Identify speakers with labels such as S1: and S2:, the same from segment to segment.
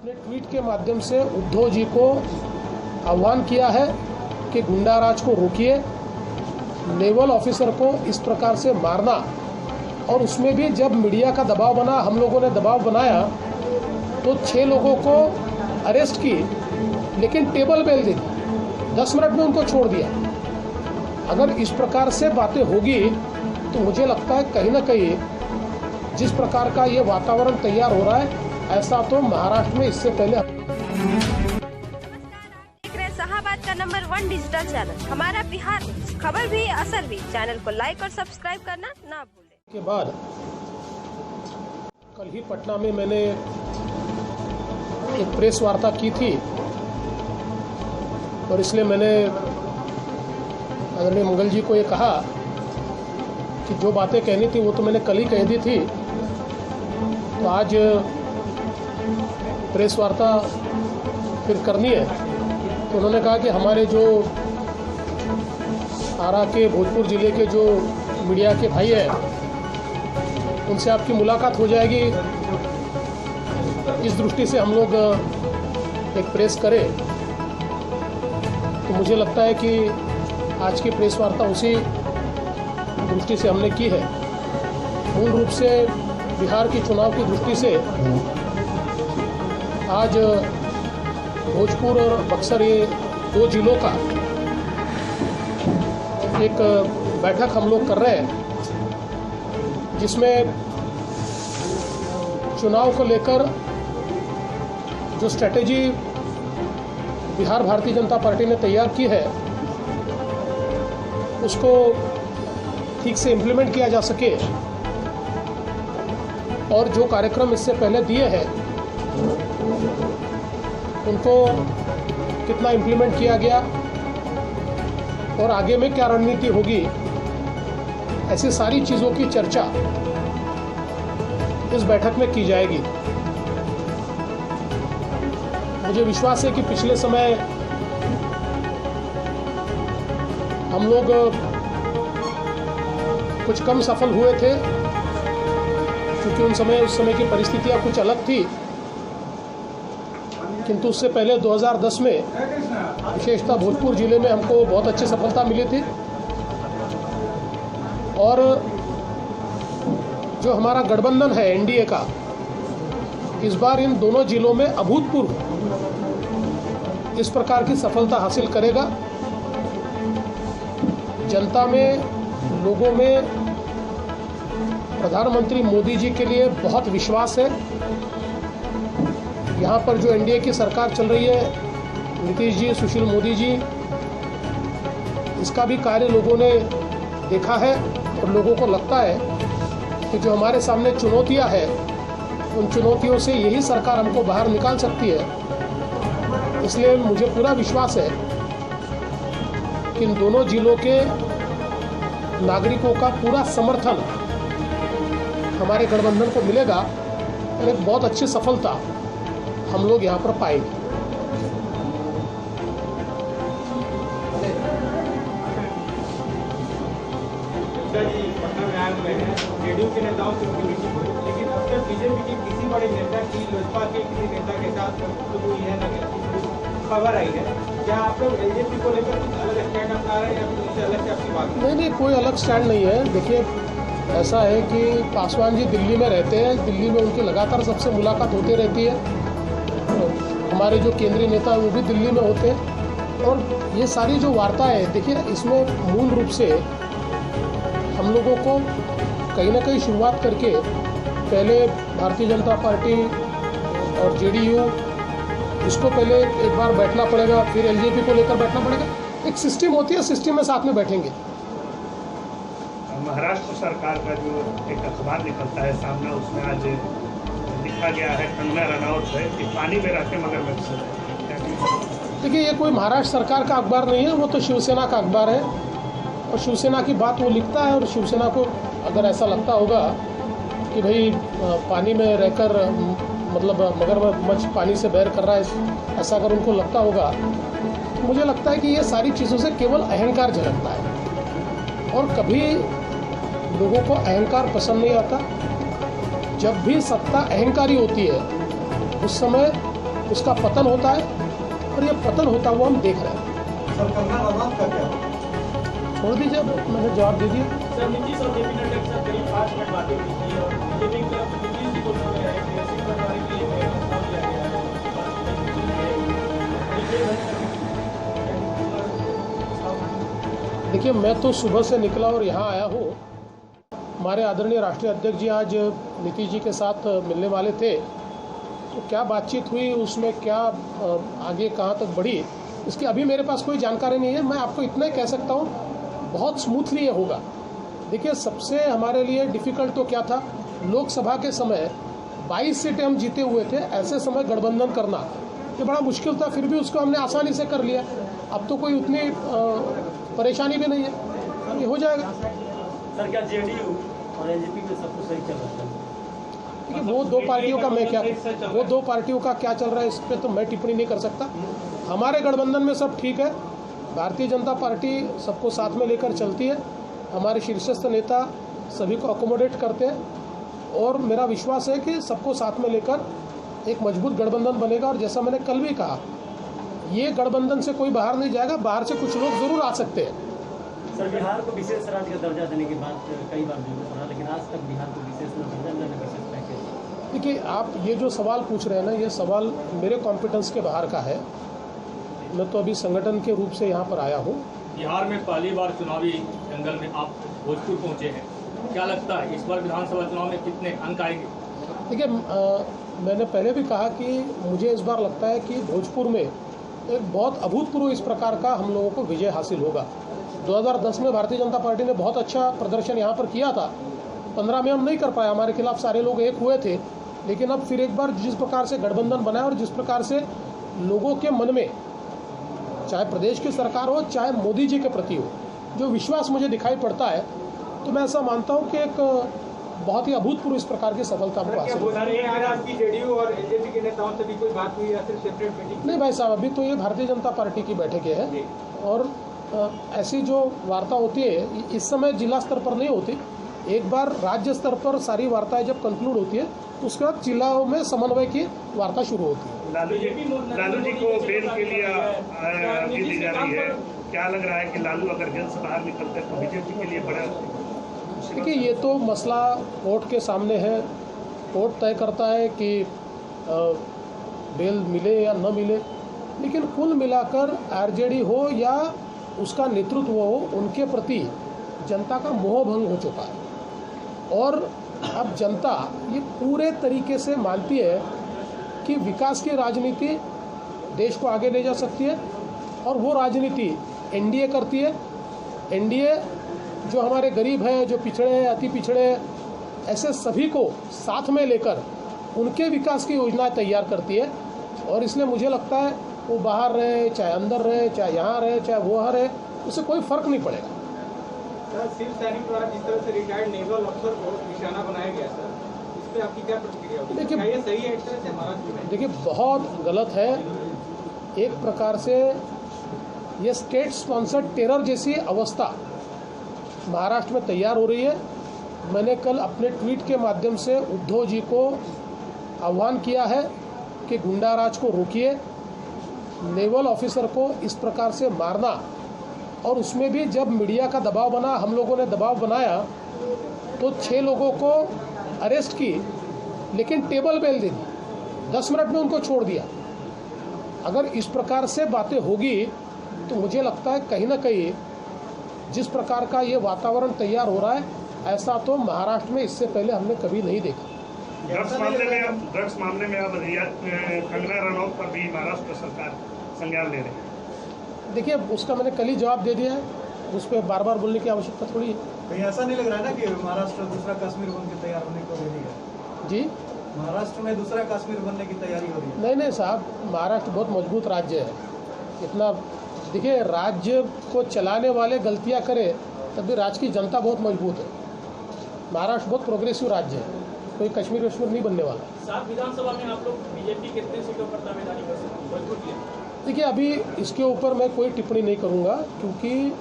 S1: अपने ट्वीट के माध्यम से उद्धव जी को आह्वान किया है कि गुंडा राज को रोकिए, नेवल ऑफिसर को इस प्रकार से मारना। और उसमें भी जब मीडिया का दबाव बना, हम लोगों ने दबाव बनाया तो 6 लोगों को अरेस्ट की, लेकिन टेबल बेल दी, 10 मिनट में उनको छोड़ दिया। अगर इस प्रकार से बातें होगी तो मुझे लगता है कहीं ना कहीं जिस प्रकार का ये वातावरण तैयार हो रहा है, ऐसा तो महाराष्ट्र में इससे पहले।
S2: देख रहे शाहबाद का नंबर 1 डिजिटल चैनल हमारा बिहार, खबर भी असर भी। चैनल को लाइक और सब्सक्राइब करना ना भूलें।
S1: के बाद कल ही पटना में मैंने एक प्रेस वार्ता की थी और इसलिए मैंने आदरणीय मंगल जी को ये कहा कि जो बातें कहनी थी वो तो मैंने कल ही कह दी थी, तो आज प्रेस वार्ता फिर करनी है। तो उन्होंने कहा कि हमारे जो आरा के भोजपुर ज़िले के जो मीडिया के भाई हैं उनसे आपकी मुलाकात हो जाएगी, इस दृष्टि से हम लोग एक प्रेस करें। तो मुझे लगता है कि आज की प्रेस वार्ता उसी दृष्टि से हमने की है। मूल रूप से बिहार की चुनाव की दृष्टि से आज भोजपुर और बक्सर, ये 2 जिलों का एक बैठक हम लोग कर रहे हैं, जिसमें चुनाव को लेकर जो स्ट्रैटेजी बिहार भारतीय जनता पार्टी ने तैयार की है उसको ठीक से इम्प्लीमेंट किया जा सके, और जो कार्यक्रम इससे पहले दिए हैं उनको कितना इम्प्लीमेंट किया गया और आगे में क्या रणनीति होगी, ऐसी सारी चीज़ों की चर्चा इस बैठक में की जाएगी। मुझे विश्वास है कि पिछले समय हम लोग कुछ कम सफल हुए थे, क्योंकि उस समय की परिस्थितियां कुछ अलग थी, किंतु उससे पहले 2010 में विशेषतः भोजपुर जिले में हमको बहुत अच्छी सफलता मिली थी। और जो हमारा गठबंधन है एनडीए का, इस बार इन दोनों जिलों में अभूतपूर्व इस प्रकार की सफलता हासिल करेगा। जनता में, लोगों में प्रधानमंत्री मोदी जी के लिए बहुत विश्वास है। यहाँ पर जो एनडीए की सरकार चल रही है, नीतीश जी, सुशील मोदी जी, इसका भी कार्य लोगों ने देखा है और लोगों को लगता है कि जो हमारे सामने चुनौतियां हैं, उन चुनौतियों से यही सरकार हमको बाहर निकाल सकती है। इसलिए मुझे पूरा विश्वास है कि इन दोनों जिलों के नागरिकों का पूरा समर्थन हमारे गठबंधन को मिलेगा और एक बहुत अच्छी सफलता हम लोग यहाँ पर पाएंगे।
S3: पटना में आए हुए हैं, जेडीयू के नेताओं से उनकी मीटिंग हुई, लेकिन अब तक बीजेपी के किसी बड़े नेता की लोजपा के किसी नेता के साथ तो कोई है ना खबर आई है। क्या आप लोग एलजेपी को लेकर कुछ अलग स्टैंड अपना रहे हैं या फिर उससे अलग से आपकी बात?
S1: नहीं, कोई अलग स्टैंड नहीं है। देखिए, ऐसा है कि पासवान जी दिल्ली में रहते हैं, दिल्ली में उनकी लगातार सबसे मुलाकात होती रहती है। हमारे जो केंद्रीय नेता हैं वो भी दिल्ली में होते हैं, और ये सारी जो वार्ता है, देखिए इसमें मूल रूप से हम लोगों को कहीं ना कहीं शुरुआत करके पहले भारतीय जनता पार्टी और जेडीयू, इसको पहले एक बार बैठना पड़ेगा, फिर एलजेपी को लेकर बैठना पड़ेगा। एक सिस्टम होती है, सिस्टम में साथ में बैठेंगे।
S4: महाराष्ट्र सरकार का जो एक अखबार निकलता है सामने, उसमें आज लिखा गया है कंगना रनौत है कि पानी में रहते मगर मकसद है।
S1: देखिए, ये कोई महाराष्ट्र सरकार का अखबार नहीं है, वो तो शिवसेना का अखबार है, और शिवसेना की बात वो लिखता है। और शिवसेना को अगर ऐसा लगता होगा कि भाई पानी में रहकर मतलब मगरमच्छ पानी से बैर कर रहा है, ऐसा अगर उनको लगता होगा, तो मुझे लगता है कि ये सारी चीज़ों से केवल अहंकार झलकता है। और कभी लोगों को अहंकार पसंद नहीं आता। जब भी सत्ता अहंकारी होती है, उस समय उसका पतन होता है और ये पतन होता हुआ हम देख रहे हैं।
S5: सर, कंगना रनौत का क्या?
S1: छोड़ दीजिए, मैंने जवाब दे दिया।
S3: सर नीतीश और जेपी नड्डा के साथ करीब 5 मिनट बातें हुई थी और बीजेपी की तरफ से नीतीश जी को उन्होंने सीट बनवाने के लिए प्रस्ताव किया गया है।
S1: देखिए, मैं तो सुबह से निकला और यहाँ आया हूँ। हमारे आदरणीय राष्ट्रीय अध्यक्ष जी आज नीतीश जी के साथ मिलने वाले थे, तो क्या बातचीत हुई, उसमें क्या आगे कहाँ तक बढ़ी, इसकी अभी मेरे पास कोई जानकारी नहीं है। मैं आपको इतना ही कह सकता हूँ, बहुत स्मूथली ये होगा। देखिए, सबसे हमारे लिए डिफ़िकल्ट तो क्या था, लोकसभा के समय 22 सीटें हम जीते हुए थे, ऐसे समय गठबंधन करना ये बड़ा मुश्किल था, फिर भी उसको हमने आसानी से कर लिया। अब तो कोई उतनी परेशानी भी नहीं है, ये हो जाएगा।
S6: सर, क्या जेडीयू और एनजेपी में सब कुछ सही चल रहा है?
S1: देखिए, वो दो पार्टियों का क्या चल रहा है, इस पर तो मैं टिप्पणी नहीं कर सकता। हमारे गठबंधन में सब ठीक है, भारतीय जनता पार्टी सबको साथ में लेकर चलती है, हमारे शीर्षस्थ नेता सभी को अकोमोडेट करते हैं और मेरा विश्वास है कि सबको साथ में लेकर एक मजबूत गठबंधन बनेगा। और जैसा मैंने कल भी कहा, ये गठबंधन से कोई बाहर नहीं जाएगा, बाहर से कुछ लोग जरूर आ सकते हैं।
S6: सर, बिहार को विशेष राज्य का दर्जा देने की बात कई बार पड़ा, लेकिन आज तक बिहार को विशेष दर्जा न विशेष पैकेज।
S1: देखिए, आप ये जो सवाल पूछ रहे हैं ना, ये सवाल मेरे कॉम्पिटेंस के बाहर का है। मैं तो अभी संगठन के रूप से यहाँ पर आया हूँ।
S7: बिहार में पहली बार चुनावी जंगल में आप भोजपुर पहुँचे हैं, क्या लगता है इस बार विधानसभा चुनाव में कितने अंक आएंगे?
S1: देखिए, मैंने पहले भी कहा कि मुझे इस बार लगता है कि भोजपुर में एक बहुत अभूतपूर्व इस प्रकार का हम लोगों को विजय हासिल होगा। 2010 में भारतीय जनता पार्टी ने बहुत अच्छा प्रदर्शन यहाँ पर किया था, 15 में हम नहीं कर पाए, हमारे खिलाफ सारे लोग एक हुए थे। लेकिन अब फिर एक बार जिस प्रकार से गठबंधन बना और जिस प्रकार से लोगों के मन में, चाहे प्रदेश की सरकार हो चाहे मोदी जी के प्रति हो, जो विश्वास मुझे दिखाई पड़ता है, तो मैं ऐसा मानता हूँ कि एक बहुत ही अभूतपूर्व इस प्रकार की सफलता हमको हासिल है।
S3: आपकी जेडीयू और एलजेपी के नेताओं से भी कोई बात हुई या सिर्फ सेपरेट मीटिंग?
S1: नहीं भाई साहब, अभी तो ये भारतीय जनता पार्टी की बैठकें है और ऐसी जो वार्ता होती है इस समय जिला स्तर पर नहीं होती। एक बार राज्य स्तर पर सारी वार्ताएं जब कंक्लूड होती है तो उसके बाद जिलाओं में समन्वय की वार्ता शुरू होती है।
S4: लालू जी को बेल के लिए अर्जी दी जा रही है, क्या लग रहा है कि लालू अगर जेल से बाहर निकलते तो बीजेपी के लिए बड़ा?
S1: देखिए, ये तो मसला कोर्ट के सामने है, कोर्ट तय करता है कि बेल मिले या न मिले। लेकिन कुल मिलाकर आरजेडी हो या उसका नेतृत्व हो, उनके प्रति जनता का मोह भंग हो चुका है और अब जनता ये पूरे तरीके से मानती है कि विकास की राजनीति देश को आगे ले जा सकती है और वो राजनीति एनडीए करती है। एनडीए जो हमारे गरीब हैं, जो पिछड़े हैं, अति पिछड़े हैं, ऐसे सभी को साथ में लेकर उनके विकास की योजनाएं तैयार करती है। और इसलिए मुझे लगता है वो बाहर रहे, चाहे अंदर रहे, चाहे यहाँ रहे, चाहे वहाँ रहे, उससे कोई फर्क नहीं पड़ेगा।
S3: सर, शिव सैनिक द्वारा जिस तरह से रिटायर्ड नेवल अफसर को निशाना बनाया गया सर, इस पर आपकी क्या प्रतिक्रिया होगी?
S1: देखिए,
S3: क्या ये सही है इस तरह से महाराष्ट्र में?
S1: देखिए, बहुत गलत है। एक प्रकार से ये स्टेट स्पॉन्सर्ड टेरर जैसी अवस्था महाराष्ट्र में तैयार हो रही है। मैंने कल अपने ट्वीट के माध्यम से उद्धव जी को आह्वान किया है कि गुंडाराज को रोकिए, नेवल ऑफिसर को इस प्रकार से मारना, और उसमें भी जब मीडिया का दबाव बना, हम लोगों ने दबाव बनाया तो 6 लोगों को अरेस्ट की, लेकिन टेबल बेल दे दी, 10 मिनट में उनको छोड़ दिया। अगर इस प्रकार से बातें होगी तो मुझे लगता है कहीं ना कहीं जिस प्रकार का ये वातावरण तैयार हो रहा है, ऐसा तो महाराष्ट्र में इससे पहले हमने कभी नहीं देखा।
S4: ड्रग्स मामले में अब कंगना रनौत पर भी महाराष्ट्र सरकार संज्ञान ले रही है।
S1: देखिए, उसका मैंने कल ही जवाब दे दिया है, उस पर बार बार बोलने की आवश्यकता थोड़ी है।
S5: कहीं ऐसा नहीं लग रहा है ना कि महाराष्ट्र दूसरा कश्मीर बनने की तैयार होने को रेडी है?
S1: जी,
S5: महाराष्ट्र में दूसरा कश्मीर बनने की तैयारी हो रही है?
S1: नहीं साहब, महाराष्ट्र बहुत मजबूत राज्य है। इतना देखिए, राज्य को चलाने वाले गलतियां करें तब भी राज्य की जनता बहुत मजबूत है। महाराष्ट्र बहुत प्रोग्रेसिव राज्य है, कोई कश्मीर नहीं बनने वाला।
S3: 7 विधानसभा में आप लोग बीजेपी कितने सीटों पर दावेदारी कर सकते हैं?
S1: देखिए, अभी इसके ऊपर मैं कोई टिप्पणी नहीं करूंगा, क्योंकि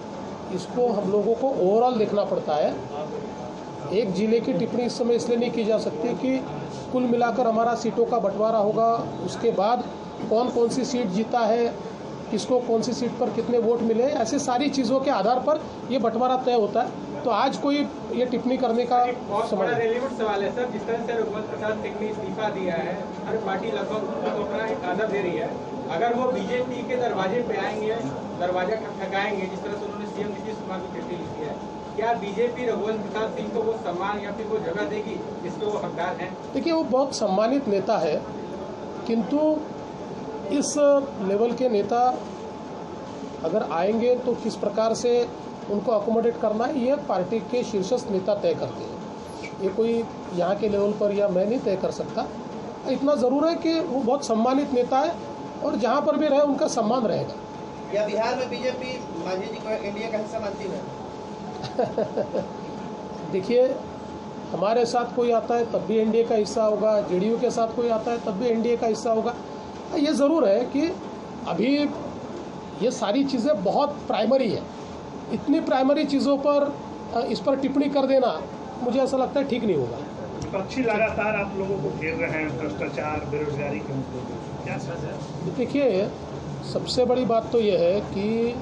S1: इसको हम लोगों को ओवरऑल देखना पड़ता है। एक जिले की टिप्पणी इस समय इसलिए नहीं की जा सकती कि कुल मिलाकर हमारा सीटों का बंटवारा होगा, उसके बाद कौन कौन सी सीट जीता है, किसको कौन सी सीट पर कितने वोट मिले, ऐसी सारी चीज़ों के आधार पर ये बंटवारा तय होता है। तो आज कोई ये टिप्पणी करने का
S3: बहुत
S1: समय
S3: बड़ा रेलिवेंट सवाल है सर। जिस तरह से रघुवंश प्रसाद सिंह ने इस्तीफा दिया है, हर पार्टी लगभग उसको अपना एक आदर दे रही है। अगर वो बीजेपी के दरवाजे पे आएंगे, दरवाजा खटखटाएंगे, जिस तरह से उन्होंने सीएम नीतीश कुमार को चिट्ठी लिखी है, क्या बीजेपी रघुवंश प्रसाद सिंह को वो सम्मान या फिर वो जगह देगी जिसके वो हकदार हैं?
S1: देखिए, वो बहुत सम्मानित नेता है, किंतु इस लेवल के नेता अगर आएंगे तो किस प्रकार से उनको अकोमोडेट करना है, ये पार्टी के शीर्षस्थ नेता तय करते हैं। ये कोई यहाँ के लेवल पर या मैं नहीं तय कर सकता। इतना ज़रूर है कि वो बहुत सम्मानित नेता है और जहाँ पर भी रहे उनका सम्मान रहेगा।
S8: या बिहार में बीजेपी मांझी जी को एनडीए का हिस्सा मानती है?
S1: देखिए, हमारे साथ कोई आता है तब भी एनडीए का हिस्सा होगा, जेडीयू के साथ कोई आता है तब भी एनडीए का हिस्सा होगा। ये ज़रूर है कि अभी ये सारी चीज़ें बहुत प्राइमरी है। इतनी प्राइमरी चीज़ों पर इस पर टिप्पणी कर देना मुझे ऐसा लगता है ठीक नहीं होगा।
S4: विपक्षी लगातार आप लोगों को घेर रहे हैं भ्रष्टाचार, बेरोजगारी के मुद्दों पर, क्या सर?
S1: देखिए, सबसे बड़ी बात तो यह है कि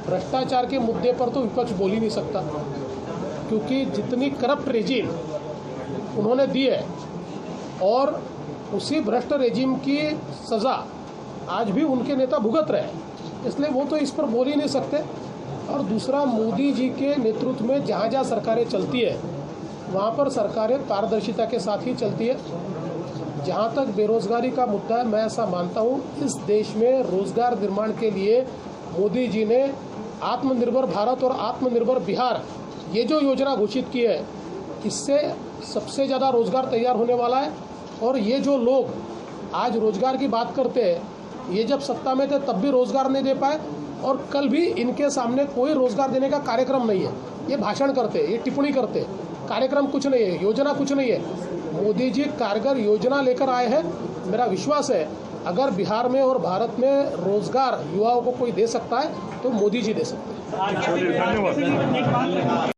S1: भ्रष्टाचार के मुद्दे पर तो विपक्ष बोल ही नहीं सकता, क्योंकि जितनी करप्ट रेजिम उन्होंने दी है और उसी भ्रष्ट रेजिम की सज़ा आज भी उनके नेता भुगत रहे हैं, इसलिए वो तो इस पर बोल ही नहीं सकते। और दूसरा, मोदी जी के नेतृत्व में जहाँ जहाँ सरकारें चलती है वहाँ पर सरकारें पारदर्शिता के साथ ही चलती है। जहाँ तक बेरोजगारी का मुद्दा है, मैं ऐसा मानता हूँ इस देश में रोजगार निर्माण के लिए मोदी जी ने आत्मनिर्भर भारत और आत्मनिर्भर बिहार ये जो योजना घोषित की है, इससे सबसे ज़्यादा रोजगार तैयार होने वाला है। और ये जो लोग आज रोजगार की बात करते हैं, ये जब सत्ता में थे तब भी रोजगार नहीं दे पाए और कल भी इनके सामने कोई रोजगार देने का कार्यक्रम नहीं है। ये भाषण करते, ये टिप्पणी करते, कार्यक्रम कुछ नहीं है, योजना कुछ नहीं है। मोदी जी कारगर योजना लेकर आए हैं। मेरा विश्वास है अगर बिहार में और भारत में रोजगार युवाओं को कोई दे सकता है तो मोदी जी दे सकते हैं।
S4: धन्यवाद।